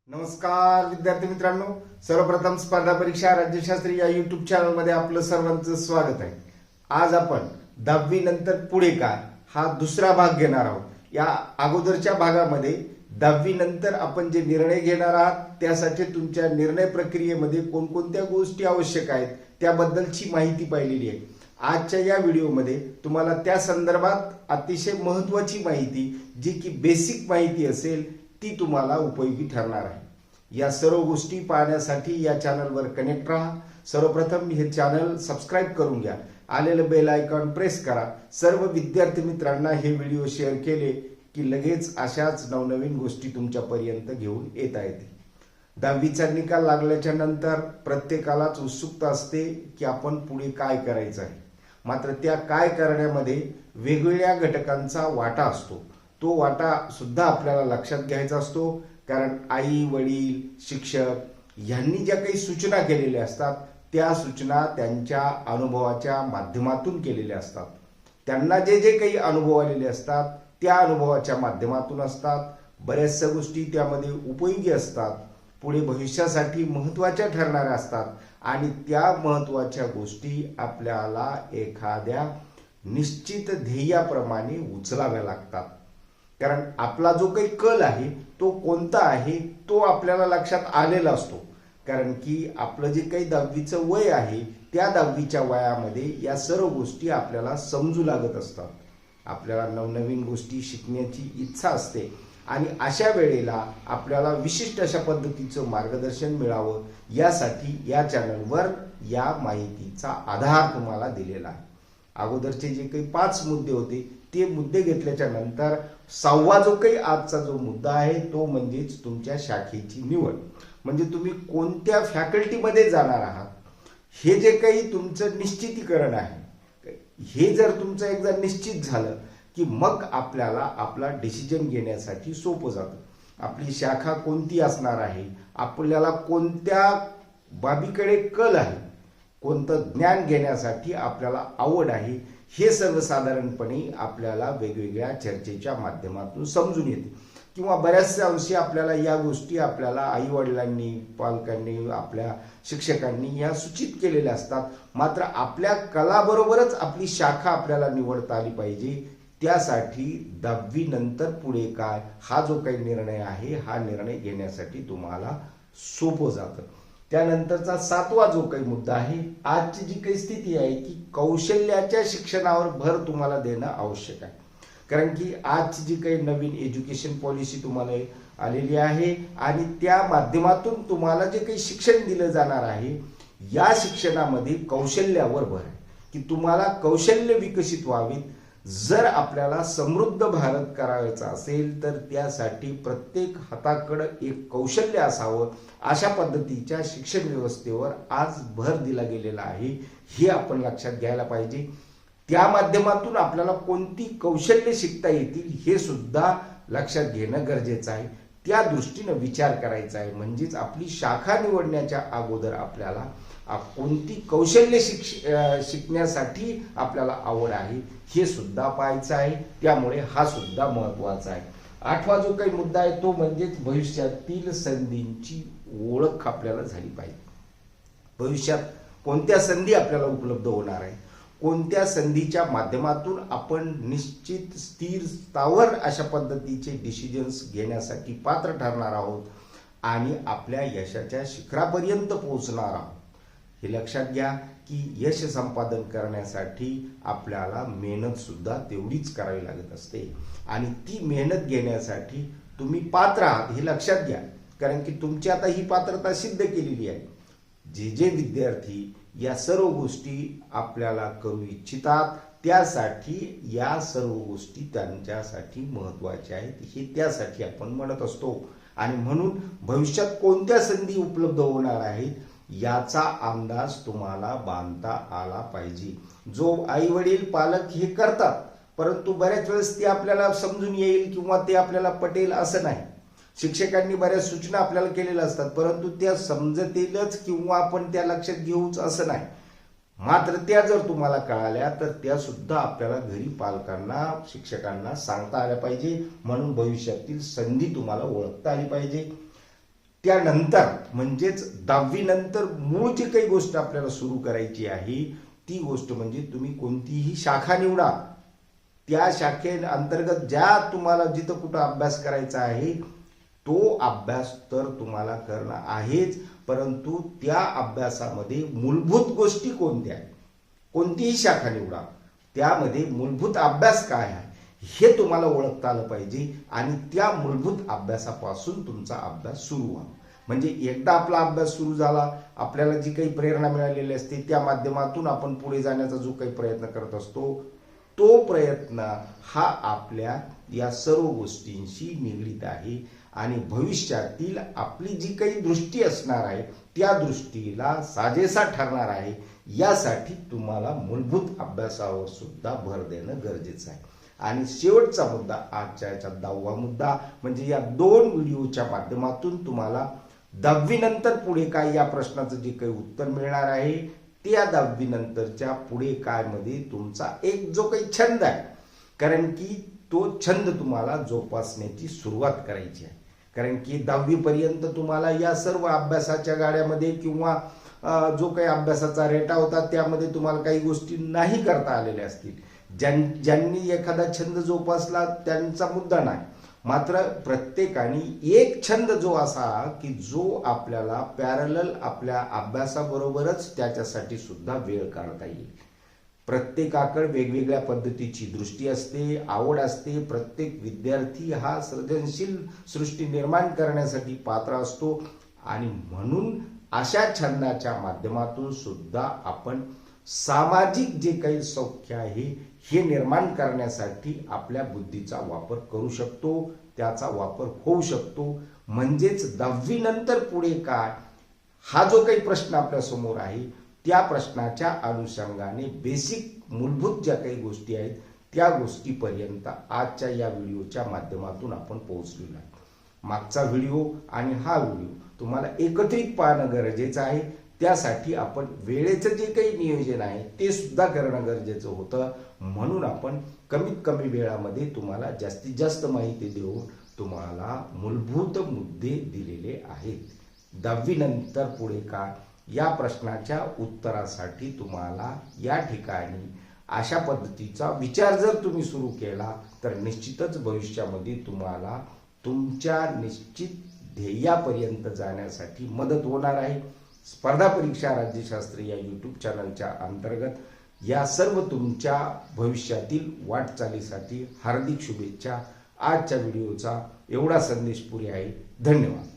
नमस्कार विद्यार्थी मित्रांनो, सर्वप्रथम स्पर्धा परीक्षा राज्यशास्त्री या युट्यूब चॅनल मध्ये आपलं सर्वांचं स्वागत आहे। आज आपण 10वी नंतर पुढे काय हा दुसरा भाग घेणार आहोत। या अगोदरच्या भागामध्ये 10वी नंतर आपण जे निर्णय घेणार आहात त्यासाठी तुमच्या निर्णय प्रक्रियेमध्ये कोणकोणत्या गोष्टी आवश्यक आहेत त्याबद्दलची माहिती पाहिलेली आहे। आजच्या या व्हिडिओमध्ये तुम्हाला त्या संदर्भात अतिशय महत्त्वाची माहिती जी की बेसिक माहिती असेल ती तुम्हाला उपयोगी ठरणार आहे। या सर्व गोष्टी पाहण्यासाठी या चॅनलवर कनेक्ट राहा। सर्वप्रथम हे चॅनल सबस्क्राइब करून घ्या, आलेलं बेल आयकॉन प्रेस करा। सर्व विद्यार्थी मित्रांना हे व्हिडिओ शेअर केले की लगेच अशाच नवनवीन गोष्टी तुमच्यापर्यंत घेऊन येता येतील। 10वीचा निकाल लागल्याच्या नंतर प्रत्येकालाच उत्सुकता असते की आपण पुढे काय करायचं आहे। मात्र त्या काय करण्यामध्ये वेगवेगळ्या घटकांचा वाटा असतो। तो वाटा सुद्धा आपल्याला लक्षात घ्यायचा असतो, कारण आई वडील शिक्षक यांनी ज्या काही सूचना केलेल्या असतात त्या सूचना त्यांच्या अनुभवाच्या माध्यमातून केलेल्या असतात। त्यांना जे जे काही अनुभव आलेले असतात त्या अनुभवाच्या माध्यमातून असतात। बऱ्याचशा गोष्टी त्यामध्ये उपयोगी असतात, पुढे भविष्यासाठी महत्त्वाच्या ठरणाऱ्या असतात आणि त्या महत्त्वाच्या गोष्टी आपल्याला एखाद्या निश्चित ध्येयाप्रमाणे उचलाव्या लागतात। कारण आपला जो काही कल आहे तो कोणता आहे तो आपल्याला लक्षात आलेला असतो, कारण की आपलं जे काही 10वीचं वय आहे त्या 10वीच्या वयामध्ये या सर्व गोष्टी आपल्याला समजू लागत असतात। आपल्याला नवनवीन गोष्टी शिकण्याची इच्छा असते आणि अशा वेळेला आपल्याला विशिष्ट अशा पद्धतीचं मार्गदर्शन मिळावं यासाठी या चॅनलवर या माहितीचा आधार तुम्हाला दिलेला आहे। अगोदरचे जे काही 5 मुद्दे होते ते मुद्दे घेतल्याच्या नंतर 6वा जो काही आजचा जो मुद्दा आहे तो म्हणजेच तुमच्या शाखेची निवड, म्हणजे तुम्ही कोणत्या फॅकल्टीमध्ये जाणार आहात हे जे काही तुमचं निश्चितीकरण आहे। हे जर तुमचं एकदा निश्चित झालं की मग आपल्याला आपला डिसिजन घेण्यासाठी सोपं जातं। आपली शाखा कोणती असणार आहे, आपल्याला कोणत्या बाबीकडे कल आहे, कोणतं ज्ञान घेण्यासाठी आपल्याला आवड आहे, हे सर्वसाधारणपणे आपल्याला वेगवेगळ्या चर्चेच्या माध्यमातून समजून येते। किंवा बऱ्याचशा अंशी आपल्याला या गोष्टी आपल्याला आई वडिलांनी पालकांनी आपल्या शिक्षकांनी या सूचित केलेल्या असतात। मात्र आपल्या कलाबरोबरच आपली शाखा आपल्याला निवडता आली पाहिजे। त्यासाठी 10वी नंतर पुढे काय हा जो काही निर्णय आहे हा निर्णय घेण्यासाठी तुम्हाला सोपं जातं। त्यानंतरचा 7वा जो काही मुद्दा आहे, आजची जी काही स्थिती आहे की कौशल्याच्या शिक्षणावर भर तुम्हाला देणं आवश्यक आहे। कारण की आजची जी काही नवीन एज्युकेशन पॉलिसी तुम्हाला आलेली आहे आणि त्या माध्यमातून तुम्हाला जे काही शिक्षण दिलं जाणार आहे या शिक्षणामध्ये कौशल्यावर भर आहे की तुम्हाला कौशल्य विकसित व्हावीत। जर आपल्याला समृद्ध भारत करायचा असेल तर त्यासाठी प्रत्येक हाताकडे एक कौशल्य असावं, अशा पद्धतीच्या शिक्षण व्यवस्थेवर आज भर दिला गेलेला आहे, हे आपण लक्षात घ्यायला पाहिजे। त्या माध्यमातून आपल्याला कोणती कौशल्य शिकता येतील हे सुद्धा लक्षात घेणं गरजेचं आहे। त्या दृष्टीने विचार करायचा आहे, म्हणजेच आपली शाखा निवडण्याच्या अगोदर आपल्याला कोणती कौशल्य शिकण्यासाठी आपल्याला आवड आहे हे सुद्धा पाहायचं आहे। त्यामुळे हा सुद्धा महत्त्वाचा आहे। 8वा जो काही मुद्दा आहे तो म्हणजेच भविष्यातील संधींची ओळख आपल्याला झाली पाहिजे। भविष्यात कोणत्या संधी आपल्याला उपलब्ध होणार आहे, कोणत्या संधीच्या माध्यमातून आपण निश्चित स्थिर स्थावर अशा पद्धतीचे डिसिजन्स घेण्यासाठी पात्र ठरणार आहोत आणि आपल्या यशाच्या शिखरापर्यंत पोहोचणार आहोत। हे लक्षात घ्या की यश संपादन करण्यासाठी आपल्याला मेहनत सुद्धा तेवढीच करावी लागत असते आणि ती मेहनत घेण्यासाठी तुम्ही पात्र आहात हे लक्षात घ्या, कारण की तुमची आता ही पात्रता सिद्ध केलेली आहे। जे जे विद्यार्थी या सर्व गोष्टी आपल्याला करू इच्छितात त्यासाठी या सर्व गोष्टी त्यांच्यासाठी महत्त्वाच्या आहेत हे त्यासाठी आपण म्हणत असतो। आणि म्हणून भविष्यात कोणत्या संधी उपलब्ध होणार आहेत याचा अंदाज तुम्हाला बांधता आला पाहिजे। जो आई वडील पालक हे करतात परंतु बऱ्याच वेळेस ते आपल्याला समजून येईल किंवा ते आपल्याला पटेल असं नाही। शिक्षकांनी बऱ्याच सूचना आपल्याला केलेल्या असतात परंतु त्या समजतीलच किंवा आपण त्या लक्षात घेऊच असं नाही। मात्र त्या जर तुम्हाला कळाल्या तर त्या सुद्धा आपल्याला घरी पालकांना शिक्षकांना सांगता आल्या पाहिजे। म्हणून भविष्यातील संधी तुम्हाला ओळखता आली पाहिजे। त्यानंतर म्हणजेच 10वी नंतर मूळ जी काही गोष्ट आपल्याला सुरू करायची आहे ती गोष्ट म्हणजे तुम्ही कोणतीही शाखा निवडा. त्या शाखे अंतर्गत ज्या तुम्हाला जिथं कुठं अभ्यास करायचा आहे तो अभ्यास तर तुम्हाला करणं आहेच, परंतु त्या अभ्यासामध्ये मूलभूत गोष्टी कोणत्या आहेत, कोणतीही शाखा निवडा त्यामध्ये मूलभूत अभ्यास काय आहे हे तुम्हाला ओळखता आलं पाहिजे आणि त्या मूलभूत अभ्यासापासून तुमचा अभ्यास सुरू व्हावा. म्हणजे एकदा आपला अभ्यास सुरू झाला, आपल्याला जी काही प्रेरणा मिळालेली असते त्या माध्यमातून आपण पुढे जाण्याचा जो काही प्रयत्न करत असतो तो प्रयत्न हा आपल्या या सर्व गोष्टींशी निगडीत आहे आणि भविष्यातील आपली जी काही दृष्टी असणार आहे त्या दृष्टीला साजेसा ठरणार आहे. यासाठी तुम्हाला मूलभूत अभ्यासावर सुद्धा भर देणं गरजेचं आहे. आणि शेवटचा मुद्दा आजच्या याचा 10वा मुद्दा म्हणजे या 2 व्हिडिओच्या माध्यमातून तुम्हाला 10वी नंतर पुढे काय या प्रश्नाचं जे काही उत्तर मिळणार आहे त्या 10वी नंतरच्या पुढे काय मध्ये तुमचा एक जो काही छंद आहे, कारण की तो छंद तुम्हाला जोपासण्याची सुरुवात करायची आहे. कारण की 10वी पर्यंत तुम्हाला या सर्व अभ्यासाच्या गाड्यामध्ये किंवा जो काही अभ्यासाचा रेटा होता त्यामध्ये तुम्हाला काही गोष्टी नाही करता आलेल्या असतील. ज्यांनी एखादा छंद जोपासला त्यांचा मुद्दा नाही, मात्र प्रत्येकाने एक छंद जो असा की जो आपल्याला पॅरलल आपल्या अभ्यासाबरोबरच त्याच्यासाठी सुद्धा वेळ काढता येईल. प्रत्येकाकडे वेगवेगळ्या पद्धतीची दृष्टी असते, आवड असते. प्रत्येक विद्यार्थी हा सृजनशील सृष्टी निर्माण करण्यासाठी पात्र असतो आणि म्हणून अशा छंदाच्या माध्यमातून सुद्धा आपण सामाजिक जे काही सौख्य आहे हे निर्माण करण्यासाठी आपल्या बुद्धीचा वापर करू शकतो, त्याचा वापर होऊ शकतो. म्हणजेच 10वी नंतर पुढे काय हा जो काही प्रश्न आपल्या समोर आहे त्या प्रश्नाच्या अनुषंगाने बेसिक मूलभूत ज्या काही गोष्टी आहेत त्या गोष्टीपर्यंत आजच्या या व्हिडिओच्या माध्यमातून आपण पोहोचलेलो आहे. मागचा व्हिडिओ आणि हा व्हिडिओ तुम्हाला एकत्रित पाहणं गरजेचं आहे. त्यासाठी आपण वेळेचं जे काही नियोजन आहे ते सुद्धा करणं गरजेचं होतं. म्हणून आपण कमीत कमी वेळामध्ये तुम्हाला जास्तीत जास्त माहिती देऊन तुम्हाला मूलभूत मुद्दे दिलेले आहेत. 10वी नंतर पुढे काय या प्रश्नाच्या उत्तरासाठी तुम्हाला या ठिकाणी अशा पद्धतीचा विचार जर तुम्ही सुरू केला तर निश्चितच भविष्यामध्ये तुम्हाला तुमच्या निश्चित ध्येयापर्यंत जाण्यासाठी मदत होणार आहे. स्पर्धा परीक्षा राज्यशास्त्र या यूट्यूब चॅनलच्या अंतर्गत या सर्व तुमच्या भविष्यातील वाटचालीसाठी हार्दिक शुभेच्छा. आजच्या व्हिडिओचा एवढा संदेश पुरे आहे. धन्यवाद.